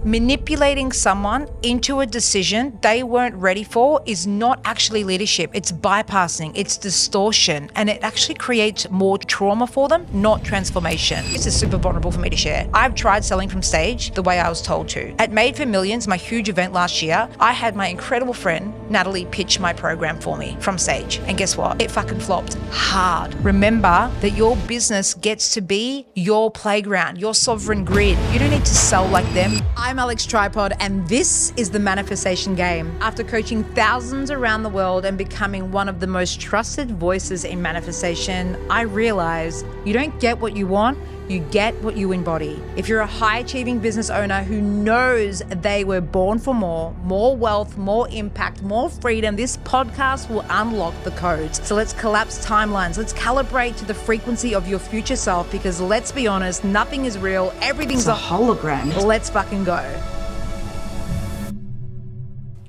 Manipulating someone into a decision they weren't ready for is not actually leadership. It's bypassing, it's distortion, and it actually creates more trauma for them, not transformation. This is super vulnerable for me to share. I've tried selling from stage the way I was told to. At Made for Millions, my huge event last year, I had my incredible friend, Natalie, pitch my program for me from stage. And guess what? It fucking flopped hard. Remember that your business gets to be your playground, your sovereign grid. You don't need to sell like them. I'm Alex Tripod, and this is the manifestation game. After coaching thousands around the world and becoming one of the most trusted voices in manifestation, I realized you don't get what you want, you get what you embody. If you're a high-achieving business owner who knows they were born for more wealth, more impact, more freedom, this podcast will unlock the codes. So let's collapse timelines. Let's calibrate to the frequency of your future self, because let's be honest, nothing is real. Everything's a hologram. Let's fucking go.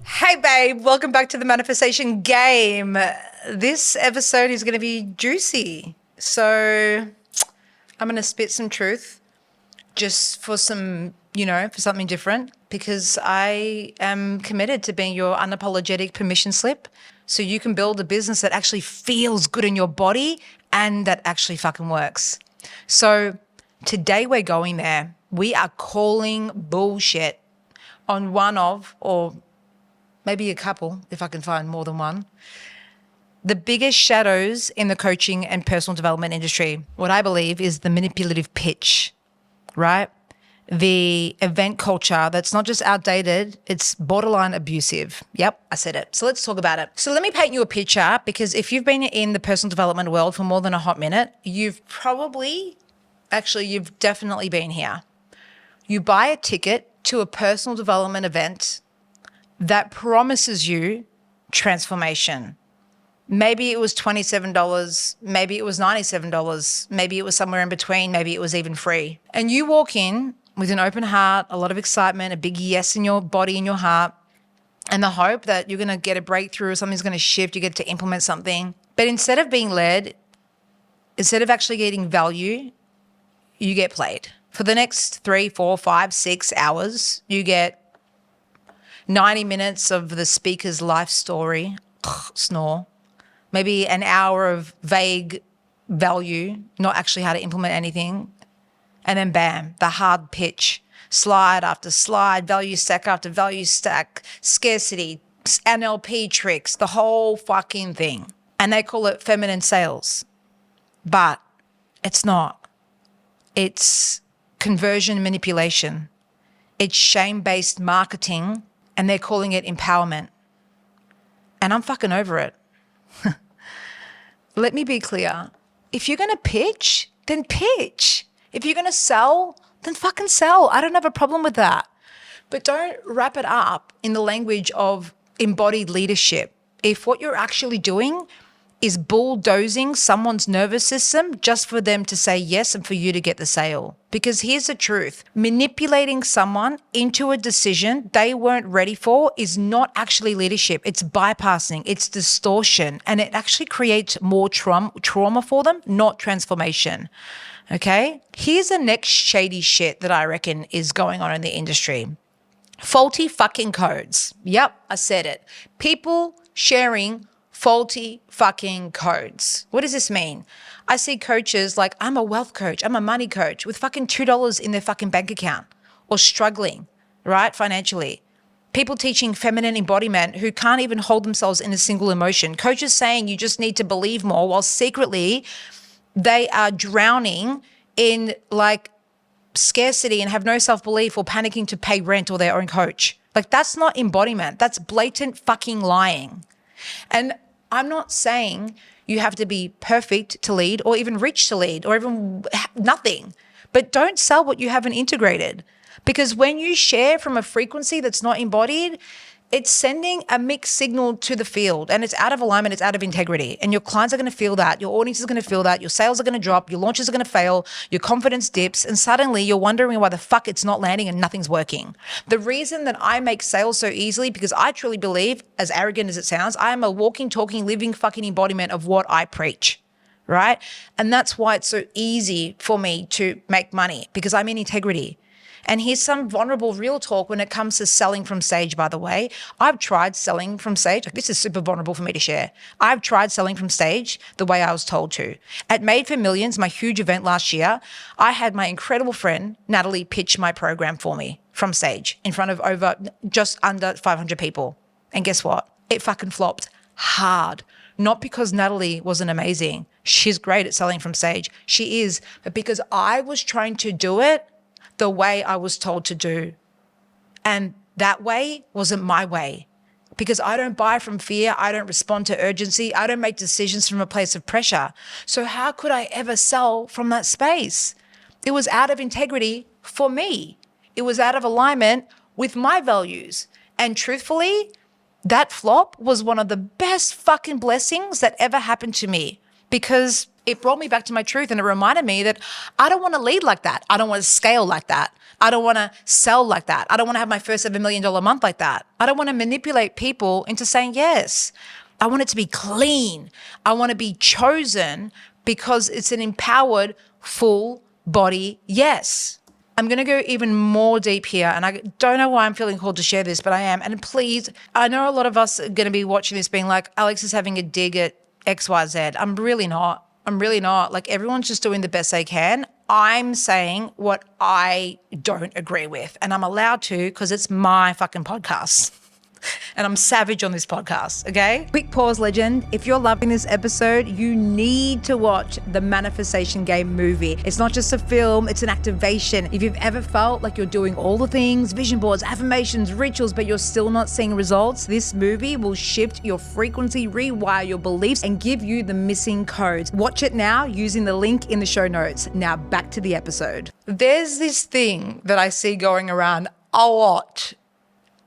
Hey babe, welcome back to the manifestation game. This episode is going to be juicy. So I'm going to spit some truth just for some, for something different, because I am committed to being your unapologetic permission slip so you can build a business that actually feels good in your body and that actually fucking works. So today we're going there. We are calling bullshit on one of, or maybe a couple, if I can find more than one, the biggest shadows in the coaching and personal development industry. What I believe is the manipulative pitch, right? The event culture that's not just outdated, it's borderline abusive. Yep, I said it. So let's talk about it. So let me paint you a picture, because if you've been in the personal development world for more than a hot minute, you've definitely been here. You buy a ticket to a personal development event that promises you transformation. Maybe it was $27, maybe it was $97, maybe it was somewhere in between, maybe it was even free. And you walk in with an open heart, a lot of excitement, a big yes in your body and your heart, and the hope that you're going to get a breakthrough or something's going to shift, you get to implement something. But instead of being led, instead of actually getting value, you get played. For the next 3, 4, 5, 6 hours, you get 90 minutes of the speaker's life story, snore, maybe an hour of vague value, not actually how to implement anything, and then bam, the hard pitch, slide after slide, value stack after value stack, scarcity, NLP tricks, the whole fucking thing. And they call it feminine sales, but it's not. It's conversion manipulation. It's shame-based marketing, and they're calling it empowerment. And I'm fucking over it. Let me be clear. If you're going to pitch, then pitch. If you're going to sell, then fucking sell. I don't have a problem with that. But don't wrap it up in the language of embodied leadership. If what you're actually doing is bulldozing someone's nervous system just for them to say yes and for you to get the sale. Because here's the truth. Manipulating someone into a decision they weren't ready for is not actually leadership. It's bypassing, it's distortion, and it actually creates more trauma for them, not transformation. Okay? Here's the next shady shit that I reckon is going on in the industry. Faulty fucking codes. Yep, I said it. People sharing faulty fucking codes. What does this mean? I see coaches like, I'm a wealth coach, I'm a money coach, with fucking $2 in their fucking bank account, or struggling, right, financially. People teaching feminine embodiment who can't even hold themselves in a single emotion. Coaches saying you just need to believe more, while secretly they are drowning in like scarcity and have no self-belief, or panicking to pay rent or their own coach. Like, that's not embodiment. That's blatant fucking lying. And I'm not saying you have to be perfect to lead, or even rich to lead, or even nothing. But don't sell what you haven't integrated. Because when you share from a frequency that's not embodied, it's sending a mixed signal to the field, and it's out of alignment, it's out of integrity. And your clients are going to feel that, your audience is going to feel that, your sales are going to drop, your launches are going to fail, your confidence dips, and suddenly you're wondering why the fuck it's not landing and nothing's working. The reason that I make sales so easily, because I truly believe, as arrogant as it sounds, I am a walking, talking, living fucking embodiment of what I preach, right? And that's why it's so easy for me to make money, because I'm in integrity. And here's some vulnerable real talk when it comes to selling from stage, by the way. I've tried selling from stage. This is super vulnerable for me to share. I've tried selling from stage the way I was told to. At Made for Millions, my huge event last year, I had my incredible friend, Natalie, pitch my program for me from stage in front of just under 500 people. And guess what? It fucking flopped hard. Not because Natalie wasn't amazing. She's great at selling from stage. She is. But because I was trying to do it the way I was told to do. And that way wasn't my way. Because I don't buy from fear. I don't respond to urgency. I don't make decisions from a place of pressure. So how could I ever sell from that space? It was out of integrity for me. It was out of alignment with my values. And truthfully, that flop was one of the best fucking blessings that ever happened to me, because it brought me back to my truth and it reminded me that I don't want to lead like that. I don't want to scale like that. I don't want to sell like that. I don't want to have my first $7 million month like that. I don't want to manipulate people into saying yes. I want it to be clean. I want to be chosen because it's an empowered, full body yes. I'm going to go even more deep here, and I don't know why I'm feeling called to share this, but I am. And please, I know a lot of us are going to be watching this being like, Alex is having a dig at XYZ. I'm really not. Like, everyone's just doing the best they can. I'm saying what I don't agree with, and I'm allowed to because it's my fucking podcast. And I'm savage on this podcast, okay? Quick pause, legend. If you're loving this episode, you need to watch the Manifestation Game movie. It's not just a film, it's an activation. If you've ever felt like you're doing all the things, vision boards, affirmations, rituals, but you're still not seeing results, this movie will shift your frequency, rewire your beliefs, and give you the missing codes. Watch it now using the link in the show notes. Now back to the episode. There's this thing that I see going around a lot.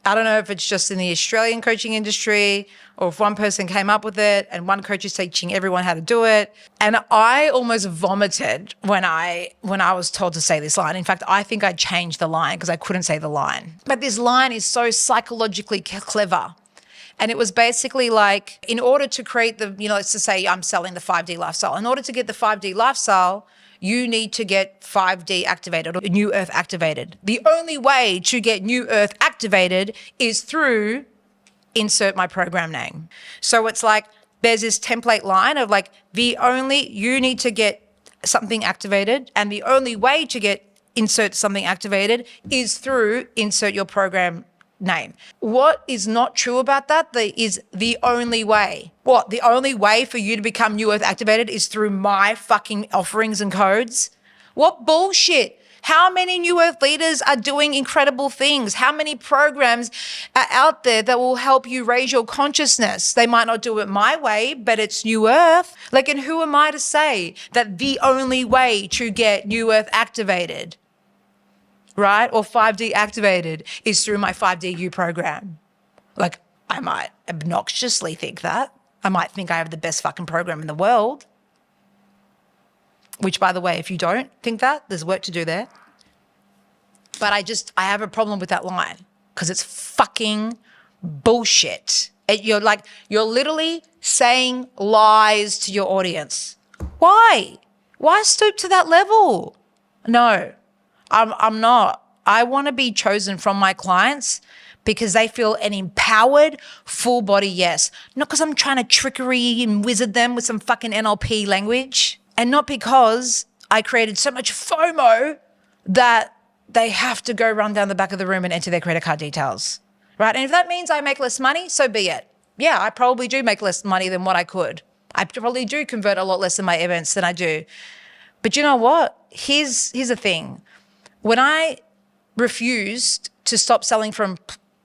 I don't know if it's just in the Australian coaching industry or if one person came up with it and one coach is teaching everyone how to do it. And I almost vomited when I was told to say this line. In fact, I think I changed the line because I couldn't say the line. But this line is so psychologically clever. And it was basically like, in order to create let's just say I'm selling the 5D lifestyle. In order to get the 5D lifestyle, you need to get 5D activated or New Earth activated. The only way to get New Earth activated is through insert my program name. So it's like there's this template line of like you need to get something activated, and the only way to insert something activated is through insert your program name. What is not true about that is the only way. What? The only way for you to become New Earth activated is through my fucking offerings and codes? What bullshit? How many New Earth leaders are doing incredible things? How many programs are out there that will help you raise your consciousness? They might not do it my way, but it's New Earth. Like, and who am I to say that the only way to get New Earth activated, right, or 5D activated is through my 5DU program? Like, I might obnoxiously think that. I might think I have the best fucking program in the world. Which, by the way, if you don't think that, there's work to do there. But I have a problem with that line because it's fucking bullshit. You're literally saying lies to your audience. Why? Why stoop to that level? No. I'm not. I want to be chosen from my clients because they feel an empowered, full body yes. Not because I'm trying to trickery and wizard them with some fucking NLP language. And not because I created so much FOMO that they have to go run down the back of the room and enter their credit card details, right? And if that means I make less money, so be it. Yeah, I probably do make less money than what I could. I probably do convert a lot less in my events than I do. But you know what? Here's the thing. When I refused to stop selling from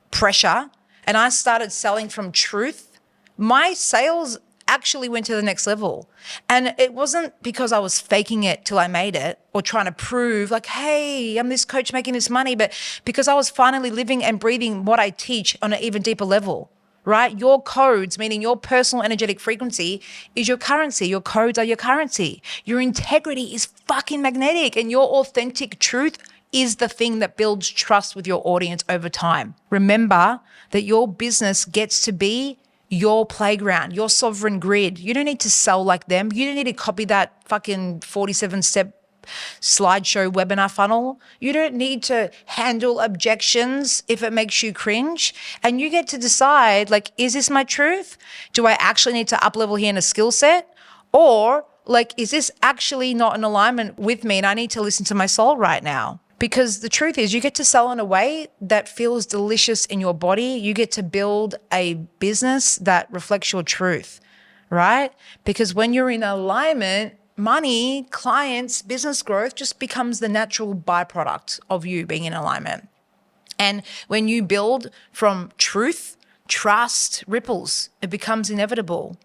pressure and I started selling from truth, my sales actually went to the next level. And it wasn't because I was faking it till I made it or trying to prove like, hey, I'm this coach making this money, but because I was finally living and breathing what I teach on an even deeper level, right? Your codes, meaning your personal energetic frequency, is your currency. Your codes are your currency. Your integrity is fucking magnetic, and your authentic truth is the thing that builds trust with your audience over time. Remember that your business gets to be your playground, your sovereign grid. You don't need to sell like them. You don't need to copy that fucking 47-step slideshow webinar funnel. You don't need to handle objections if it makes you cringe. And you get to decide, like, is this my truth? Do I actually need to up-level here in a skill set? Or like, is this actually not in alignment with me and I need to listen to my soul right now? Because the truth is, you get to sell in a way that feels delicious in your body. You get to build a business that reflects your truth, right? Because when you're in alignment, money, clients, business growth just becomes the natural byproduct of you being in alignment. And when you build from truth, trust ripples. It becomes inevitable.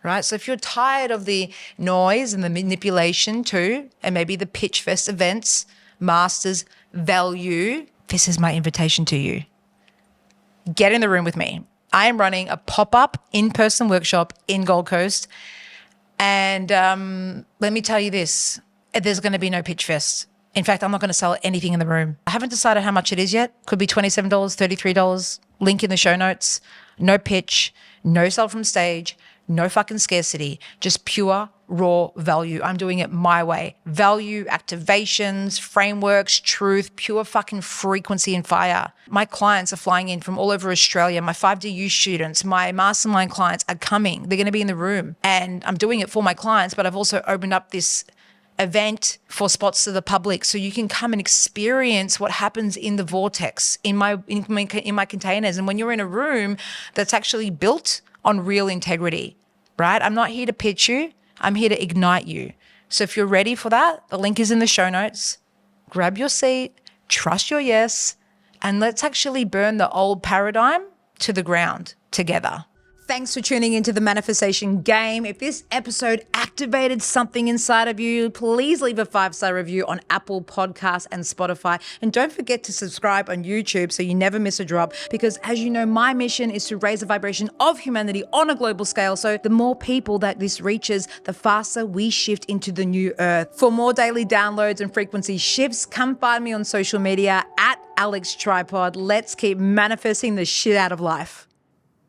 Right? So if you're tired of the noise and the manipulation too, and maybe the pitch fest events, masters, value, this is my invitation to you. Get in the room with me. I am running a pop-up in-person workshop in Gold Coast. And let me tell you this, there's going to be no pitch fest. In fact, I'm not going to sell anything in the room. I haven't decided how much it is yet. Could be $27, $33. Link in the show notes. No pitch, no sell from stage, no fucking scarcity, just pure raw value. I'm doing it my way. Value, activations, frameworks, truth, pure fucking frequency and fire. My clients are flying in from all over Australia. My 5DU students, my mastermind clients are coming. They're going to be in the room. And I'm doing it for my clients, but I've also opened up this event for spots to the public so you can come and experience what happens in the vortex, in my containers. And when you're in a room that's actually built on real integrity, right? I'm not here to pitch you. I'm here to ignite you. So if you're ready for that, the link is in the show notes. Grab your seat, trust your yes, and let's actually burn the old paradigm to the ground together. Thanks for tuning into the manifestation game. If this episode activated something inside of you, please leave a 5-star review on Apple Podcasts and Spotify. And don't forget to subscribe on YouTube so you never miss a drop. Because as you know, my mission is to raise the vibration of humanity on a global scale. So the more people that this reaches, the faster we shift into the new earth. For more daily downloads and frequency shifts, come find me on social media at Alex Tripod. Let's keep manifesting the shit out of life.